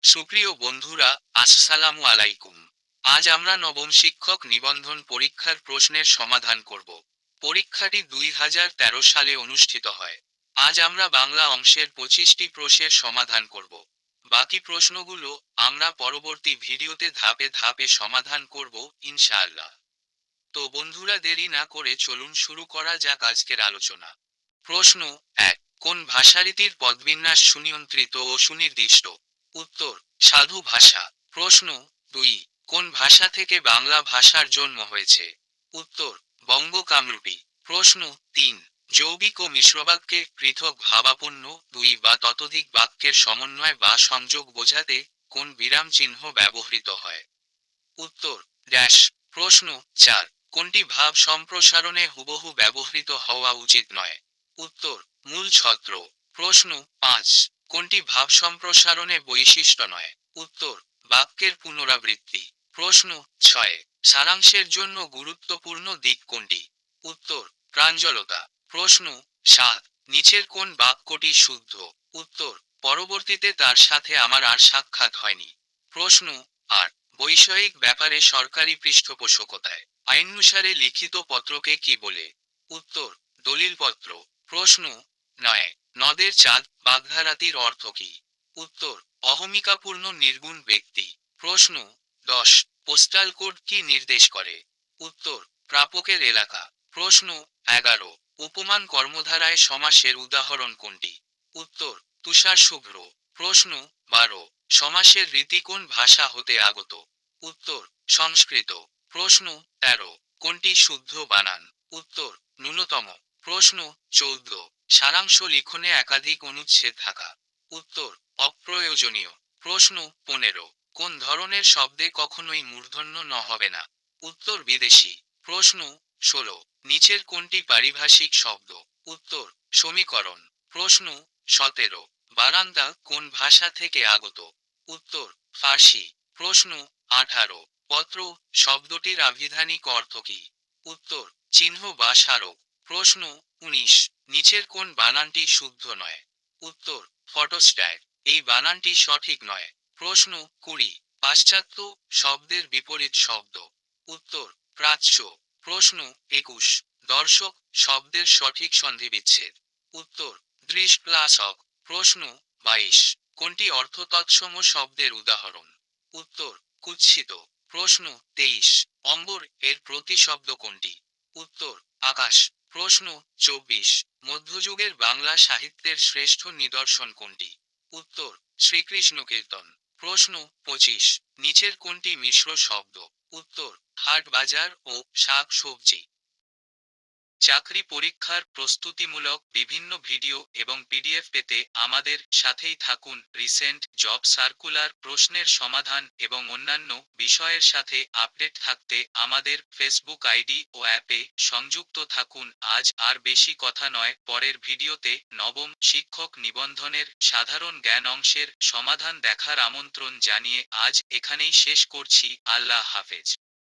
সুপ্রিয় বন্ধুরা, আসসালামু আলাইকুম। আজ আমরা নবম শিক্ষক নিবন্ধন পরীক্ষার প্রশ্নের সমাধান করব। পরীক্ষাটি 2013 সালে অনুষ্ঠিত হয়। আজ আমরা বাংলা অংশের 25টি প্রশ্নের সমাধান করব। বাকি প্রশ্নগুলো আমরা পরবর্তী ভিডিওতে ধাপে ধাপে সমাধান করব, ইনশাআল্লাহ। তো বন্ধুরা, দেরি না করে চলুন শুরু করা যাক আজকের আলোচনা। প্রশ্ন 1, কোন ভাষারীতির পদবিন্যাস সুনিয়ন্ত্রিত ও সুনির্দিষ্ট? উত্তর, সাধু ভাষা। প্রশ্ন 2, কোন ভাষা থেকে বাংলা ভাষার জন্ম হয়েছে? উত্তর, বঙ্গ কামরূপী। প্রশ্ন 3, যৌগিক ও মিশ্রবাক্যে পৃথক ভাবাপন্ন দুই বা ততোধিক বাক্যের সমন্বয় বা সংযোগ বোঝাতে কোন বিরাম চিহ্ন ব্যবহৃত হয়? উত্তর, ড্যাশ। প্রশ্ন 4, কোনটি ভাব সম্প্রসারণে হুবহু ব্যবহৃত হওয়া উচিত নয়? উত্তর, মূল ছত্র। প্রশ্ন 5, কোনটি ভাব সম্প্রসারণে বৈশিষ্ট্য নয়? উত্তর, বাক্যের পুনরাবৃত্তি। প্রশ্ন 6, সারাংশের জন্য গুরুত্বপূর্ণ দিক কোনটি? উত্তর, প্রাঞ্জলতা। প্রশ্ন 7, নিচের কোন বাক্যটি শুদ্ধ? উত্তর, পরবর্তীতে তার সাথে আমার আর সাক্ষাৎ হয়নি। প্রশ্ন 8, বৈষয়িক ব্যাপারে সরকারি পৃষ্ঠপোষকতায় আইনানুসারে লিখিত পত্রকে কি বলে? উত্তর, দলিলপত্র। প্রশ্ন 9, নদের চাঁদ বাগধারাটির অর্থ কি? উত্তর, অহমিকাপূর্ণ নির্গুণ ব্যক্তি। প্রশ্ন 10, পোস্টাল কোড কি নির্দেশ করে? উত্তর, প্রাপকের এলাকা। প্রশ্ন 11, উপমান কর্মধারায় সমাসের উদাহরণ কোনটি? উত্তর, তুষার শুভ্র। প্রশ্ন 12, সমাসের রীতি কোন ভাষা হতে আগত? উত্তর, সংস্কৃত। প্রশ্ন 13, কোনটি শুদ্ধ বানান? উত্তর, ন্যূনতম। প্রশ্ন 14, সারাংশ লিখনে একাধিক অনুচ্ছেদ থাকা। উত্তর, অপ্রয়োজনীয়। প্রশ্ন 15, কোন ধরনের শব্দে কখনোই মূর্ধন্য ন হবে না? উত্তর, বিদেশি। প্রশ্ন 16, নিচের কোনটি পারিভাষিক শব্দ? উত্তর, সমীকরণ। প্রশ্ন 17, বারান্দা কোন ভাষা থেকে আগত? উত্তর, ফার্সি। প্রশ্ন 18, পত্র শব্দটির আভিধানিক অর্থ কি? উত্তর, চিহ্ন বা স্মারক। প্রশ্ন 19, নিচের কোন বানানটি শুদ্ধ নয়? উত্তর, ফটোস্ট্যাট। এই বানানটি সঠিক নয়। প্রশ্ন 20, পাশ্চাত্য শব্দের বিপরীত শব্দ? উত্তর, প্রাচ্য। প্রশ্ন 21, দর্শক শব্দের সঠিক সন্ধিবিচ্ছেদ? উত্তর, দৃশ প্লাস অক। প্রশ্ন 22, কোনটি অর্থ তৎসম শব্দের উদাহরণ? উত্তর, কুৎসিত। প্রশ্ন 23, অম্বর এর প্রতিশব্দ কোনটি? উত্তর, আকাশ। প্রশ্ন 24, মধ্যযুগের বাংলা সাহিত্যের শ্রেষ্ঠ নিদর্শন কোনটি? উত্তর, শ্রীকৃষ্ণ কীর্তন। প্রশ্ন 25, নিচের কোনটি মিশ্র শব্দ? উত্তর, হাট বাজার ও শাক সবজি। চাকরি পরীক্ষার প্রস্তুতিমূলক বিভিন্ন ভিডিও এবং পিডিএফ পেতে আমাদের সাথেই থাকুন। রিসেন্ট জব সার্কুলার, প্রশ্নের সমাধান এবং অন্যান্য বিষয়ের সাথে আপডেট থাকতে আমাদের ফেসবুক আইডি ও অ্যাপে সংযুক্ত থাকুন। আজ আর বেশি কথা নয়, পরের ভিডিওতে নবম শিক্ষক নিবন্ধনের সাধারণ জ্ঞান অংশের সমাধান দেখার আমন্ত্রণ জানিয়ে আজ এখানেই শেষ করছি। আল্লাহ হাফেজ।